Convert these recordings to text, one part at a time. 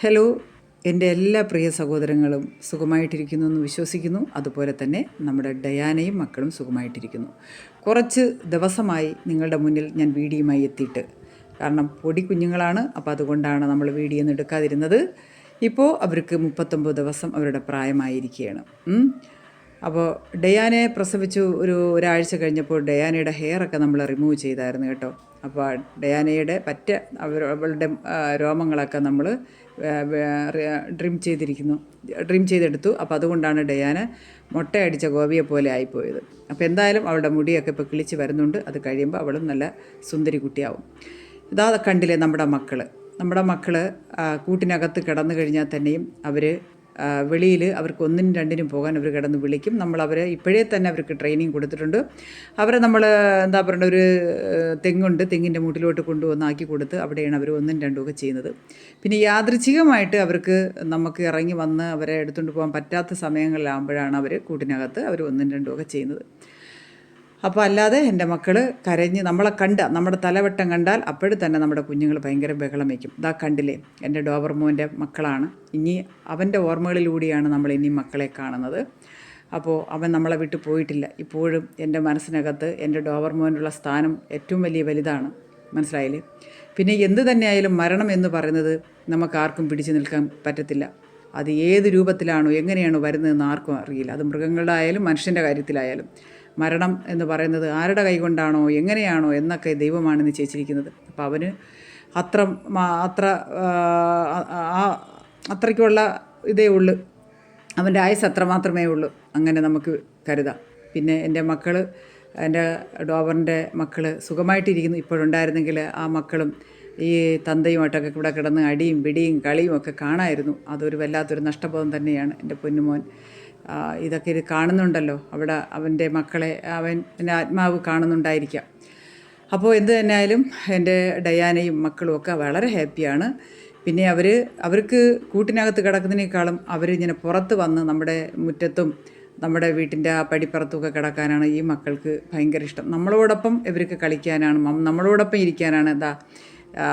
Hello, എൻ്റെ എല്ലാ പ്രിയ സഹോദരങ്ങളും സുഖമായിട്ടിരിക്കുന്നു എന്ന് വിശ്വസിക്കുന്നു. അതുപോലെ തന്നെ നമ്മുടെ ഡയാനയും മക്കളും സുഖമായിട്ടിരിക്കുന്നു. കുറച്ച് ദിവസമായി നിങ്ങളുടെ മുന്നിൽ ഞാൻ വീഡിയോയുമായി എത്തിയിട്ട്, കാരണം പൊടി കുഞ്ഞുങ്ങളാണ്, അപ്പോൾ അതുകൊണ്ടാണ് നമ്മൾ വീഡിയോ ഒന്നും എടുക്കാതിരുന്നത്. ഇപ്പോൾ അവർക്ക് 39 ദിവസം അവരുടെ പ്രായമായിരിക്കുകയാണ്. അപ്പോൾ ഡയാനയെ പ്രസവിച്ചു ഒരാഴ്ച കഴിഞ്ഞപ്പോൾ ഡയാനയുടെ ഹെയറൊക്കെ നമ്മൾ റിമൂവ് ചെയ്തായിരുന്നു കേട്ടോ. അപ്പോൾ ഡയാനയുടെ അവളുടെ രോമങ്ങളൊക്കെ നമ്മൾ ഡ്രിം ചെയ്തെടുത്തു. അപ്പോൾ അതുകൊണ്ടാണ് ഡയാന മുട്ടയടിച്ച ഗോപിയെ പോലെ ആയിപ്പോയത്. അപ്പോൾ എന്തായാലും അവളുടെ മുടിയൊക്കെ ഇപ്പോൾ കിളിച്ച് വരുന്നുണ്ട്. അത് കഴിയുമ്പോൾ അവളും നല്ല സുന്ദരി കുട്ടിയാവും. ഇതാ കണ്ടില്ലേ നമ്മുടെ മക്കൾ കൂട്ടിനകത്ത് കിടന്നു കഴിഞ്ഞാൽ തന്നെയും അവർ വെളിയിൽ അവർക്ക് ഒന്നിനും രണ്ടിനും പോകാൻ അവർ കിടന്ന് വിളിക്കും. നമ്മളവരെ ഇപ്പോഴേ തന്നെ അവർക്ക് ട്രെയിനിങ് കൊടുത്തിട്ടുണ്ട്. അവരെ നമ്മൾ എന്താ പറയുക, ഒരു തെങ്ങുണ്ട്, തെങ്ങിൻ്റെ മൂട്ടിലോട്ട് കൊണ്ടുവന്നാക്കി കൊടുത്ത് അവിടെയാണ് അവർ ഒന്നും രണ്ടും ഒക്കെ ചെയ്യുന്നത്. പിന്നെ യാദൃച്ഛികമായിട്ട് അവർക്ക് നമുക്ക് ഇറങ്ങി വന്ന് അവരെ എടുത്തുകൊണ്ട് പോകാൻ പറ്റാത്ത സമയങ്ങളിലാകുമ്പോഴാണ് അവർ കൂട്ടിനകത്ത് അവർ ഒന്നും രണ്ടും ഒക്കെ ചെയ്യുന്നത്. അപ്പോൾ അല്ലാതെ എൻ്റെ മക്കൾ കരഞ്ഞ് നമ്മുടെ തലവട്ടം കണ്ടാൽ അപ്പോഴും തന്നെ നമ്മുടെ കുഞ്ഞുങ്ങൾ ഭയങ്കര ബഹളം വയ്ക്കും. ഇതാ കണ്ടില്ലേ, എൻ്റെ ഡോബർമോൻ്റെ മക്കളാണ്. ഇനി അവൻ്റെ ഓർമ്മകളിലൂടെയാണ് നമ്മൾ ഇനി മക്കളെ കാണുന്നത്. അപ്പോൾ അവൻ നമ്മളെ വിട്ടു പോയിട്ടില്ല. ഇപ്പോഴും എൻ്റെ മനസ്സിനകത്ത് എൻ്റെ ഡോബർമോനുള്ള സ്ഥാനം ഏറ്റവും വലുതാണ്. മനസ്സിലായില്ലേ? പിന്നെ എന്ത് തന്നെയായാലും മരണം എന്ന് പറയുന്നത് നമുക്കാർക്കും പിടിച്ചു നിൽക്കാൻ പറ്റത്തില്ല. അത് ഏത് രൂപത്തിലാണോ എങ്ങനെയാണോ വരുന്നതെന്ന് ആർക്കും അറിയില്ല. അത് മൃഗങ്ങളുടെ ആയാലും മനുഷ്യൻ്റെ കാര്യത്തിലായാലും മരണം എന്ന് പറയുന്നത് ആരുടെ കൈകൊണ്ടാണോ എങ്ങനെയാണോ എന്നൊക്കെ ദൈവമാണ് നിശ്ചയിച്ചിരിക്കുന്നത്. അപ്പോൾ അവന് അത്രയ്ക്കുള്ള ഇതേ ഉള്ളൂ, അവൻ്റെ ആയുസ് അത്ര മാത്രമേ ഉള്ളൂ. അങ്ങനെ നമുക്ക് കരുതാം. പിന്നെ എൻ്റെ ഡോബറിൻ്റെ മക്കൾ സുഖമായിട്ടിരിക്കുന്നു. ഇപ്പോഴുണ്ടായിരുന്നെങ്കിൽ ആ മക്കളും ഈ തന്തയുമായിട്ടൊക്കെ ഇവിടെ കിടന്ന് അടിയും പിടിയും കളിയും ഒക്കെ കാണാമായിരുന്നു. അതൊരു വല്ലാത്തൊരു നഷ്ടബോധം തന്നെയാണ്. എൻ്റെ പൊന്നുമോൻ ഇതൊക്കെ ഇത് കാണുന്നുണ്ടല്ലോ, അവിടെ അവൻ്റെ മക്കളെ എൻ്റെ ആത്മാവ് കാണുന്നുണ്ടായിരിക്കാം. അപ്പോൾ എന്ത് തന്നെയായാലും എൻ്റെ ഡയാനയും മക്കളും ഒക്കെ വളരെ ഹാപ്പിയാണ്. പിന്നെ അവർക്ക് കൂട്ടിനകത്ത് കിടക്കുന്നതിനേക്കാളും അവരിങ്ങനെ പുറത്ത് വന്ന് നമ്മുടെ മുറ്റത്തും നമ്മുടെ വീട്ടിൻ്റെ ആ പടിപ്പുറത്തുമൊക്കെ കിടക്കാനാണ് ഈ മക്കൾക്ക് ഭയങ്കര ഇഷ്ടം. നമ്മളോടൊപ്പം ഇവർക്ക് കളിക്കാനാണ്, നമ്മളോടൊപ്പം ഇരിക്കാനാണ്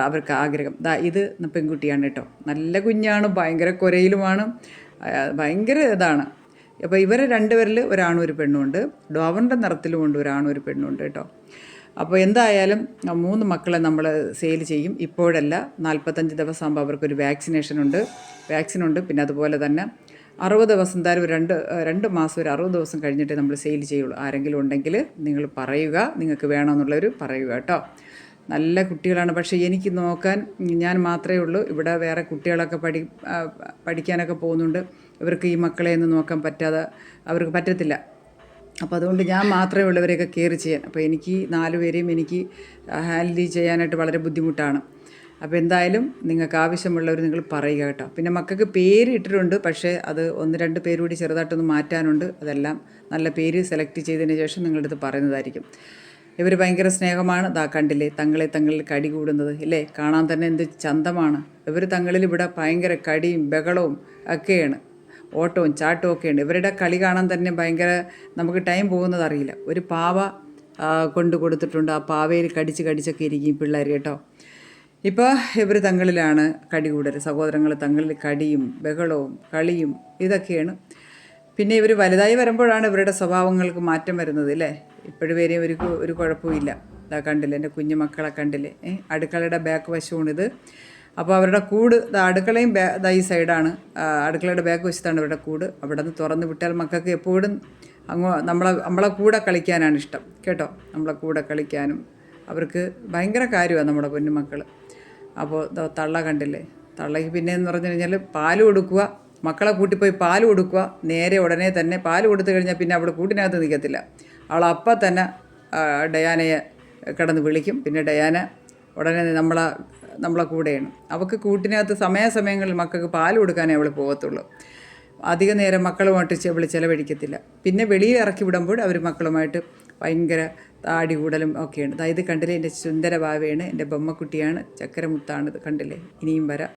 അവർക്ക് ആഗ്രഹം. ഇത് പെൺകുട്ടിയാണ് കേട്ടോ, നല്ല കുഞ്ഞാണ്, ഭയങ്കര കുരയിലുമാണ്, ഭയങ്കര ഇതാണ്. അപ്പോൾ ഇവരെ രണ്ടുപേരിൽ ഒരാണും ഒരു പെണ്ണുമുണ്ട്. ഡോബറിൻ്റെ നിറത്തിലുമുണ്ട് ഒരാണും ഒരു പെണ്ണുമുണ്ട് കേട്ടോ. അപ്പോൾ എന്തായാലും 3 മക്കളെ നമ്മൾ സെയിൽ ചെയ്യും. ഇപ്പോഴല്ല, 45 ദിവസം ആകുമ്പോൾ അവർക്കൊരു വാക്സിനുണ്ട്. പിന്നെ അതുപോലെ തന്നെ 60 ദിവസം, എന്തായാലും 2 മാസം, ഒരു 60 ദിവസം കഴിഞ്ഞിട്ടേ നമ്മൾ സെയിൽ ചെയ്യുള്ളൂ. ആരെങ്കിലും ഉണ്ടെങ്കിൽ നിങ്ങൾ പറയുക, നിങ്ങൾക്ക് വേണമെന്നുള്ളവർ പറയുക കേട്ടോ. നല്ല കുട്ടികളാണ്. പക്ഷേ എനിക്ക് നോക്കാൻ ഞാൻ മാത്രമേ ഉള്ളൂ. ഇവിടെ വേറെ കുട്ടികളൊക്കെ പഠിക്കാനൊക്കെ പോകുന്നുണ്ട്. ഇവർക്ക് ഈ മക്കളെ ഒന്നും നോക്കാൻ അവർക്ക് പറ്റത്തില്ല. അപ്പോൾ അതുകൊണ്ട് ഞാൻ മാത്രമേ ഉള്ളവരെയൊക്കെ കെയർ ചെയ്യാൻ. അപ്പോൾ എനിക്ക് 4 പേരെയും എനിക്ക് ഹാൻഡിൽ ചെയ്യാനായിട്ട് വളരെ ബുദ്ധിമുട്ടാണ്. അപ്പോൾ എന്തായാലും നിങ്ങൾക്ക് ആവശ്യമുള്ളവർ നിങ്ങൾ പറയുക കേട്ടോ. പിന്നെ മക്കൾക്ക് പേര് ഇട്ടിട്ടുണ്ട്, പക്ഷേ അത് 1-2 പേര് കൂടി ചെറുതായിട്ടൊന്ന് മാറ്റാനുണ്ട്. അതെല്ലാം നല്ല പേര് സെലക്ട് ചെയ്തതിന് ശേഷം നിങ്ങളുടെ അടുത്ത് പറയുന്നതായിരിക്കും. ഇവർ ഭയങ്കര സ്നേഹമാണ്. കണ്ടില്ലേ തങ്ങളിൽ കടി കൂടുന്നത് ഇല്ലേ, കാണാൻ തന്നെ എന്ത് ചന്തമാണ്. ഇവർ തങ്ങളിൽ ഇവിടെ ഭയങ്കര കടിയും ബഹളവും ഒക്കെയാണ്, ഓട്ടവും ചാട്ടവും ഒക്കെയുണ്ട്. ഇവരുടെ കളി കാണാൻ തന്നെ ഭയങ്കര, നമുക്ക് ടൈം പോകുന്നത് അറിയില്ല. ഒരു പാവ കൊടുത്തിട്ടുണ്ട്. ആ പാവയിൽ കടിച്ചൊക്കെ ഇരിക്കും പിള്ളേർ കേട്ടോ. ഇപ്പോൾ ഇവർ തങ്ങളിലാണ് കടി കൂടുതൽ, സഹോദരങ്ങൾ തങ്ങളിൽ കടിയും ബഹളവും കളിയും ഇതൊക്കെയാണ്. പിന്നെ ഇവർ വലുതായി വരുമ്പോഴാണ് ഇവരുടെ സ്വഭാവങ്ങൾക്ക് മാറ്റം വരുന്നത് അല്ലേ. ഇപ്പോഴും വരെ ഒരു കുഴപ്പമില്ല. കണ്ടില്ലേ എൻ്റെ കുഞ്ഞു മക്കളെ കണ്ടില്ലേ. അടുക്കളയുടെ ബാക്ക് വശമാണിത്. അപ്പോൾ അവരുടെ കൂട് അടുക്കളയും ഈ സൈഡാണ്. അടുക്കളയുടെ ബാക്ക് വശത്താണ് ഇവരുടെ കൂട്. അവിടെ നിന്ന് തുറന്ന് വിട്ടാൽ മക്കൾക്ക് എപ്പോഴും നമ്മളെ കൂടെ കളിക്കാനാണ് ഇഷ്ടം കേട്ടോ. നമ്മളെ കൂടെ കളിക്കാനും അവർക്ക് ഭയങ്കര കാര്യമാണ് നമ്മുടെ കുഞ്ഞുമക്കൾ. അപ്പോൾ തള്ള കണ്ടില്ലേ, തള്ളയ്ക്ക് പിന്നെയെന്ന് പറഞ്ഞു കഴിഞ്ഞാൽ പാല് കൊടുക്കുക, മക്കളെ കൂട്ടിപ്പോയി പാല് കൊടുക്കുക. ഉടനെ തന്നെ പാല് കൊടുത്തു കഴിഞ്ഞാൽ പിന്നെ അവിടെ കൂട്ടിനകത്ത് നിൽക്കത്തില്ല. അവൾ അപ്പം തന്നെ ഡയാനയെ കിടന്ന് വിളിക്കും. പിന്നെ ഡയാന ഉടനെ നമ്മളെ കൂടെയാണ്. അവൾക്ക് കൂട്ടിനകത്ത് സമയാസമയങ്ങളിൽ മക്കൾക്ക് പാല് കൊടുക്കാനേ അവൾ പോകത്തുള്ളൂ. അധിക നേരം മക്കളുമായിട്ട് അവൾ ചിലവഴിക്കത്തില്ല. പിന്നെ വെളിയിൽ ഇറക്കി വിടുമ്പോൾ അവർ മക്കളുമായിട്ട് ഭയങ്കര താടി കൂടലും ഒക്കെയാണ്. ഇത് കണ്ടില്ലേ, എൻ്റെ സുന്ദര ഭാവയാണ്, എൻ്റെ ബൊമ്മക്കുട്ടിയാണ്, ചക്കരമുത്താണ്. ഇത് കണ്ടില്ലേ. ഇനിയും വരാം.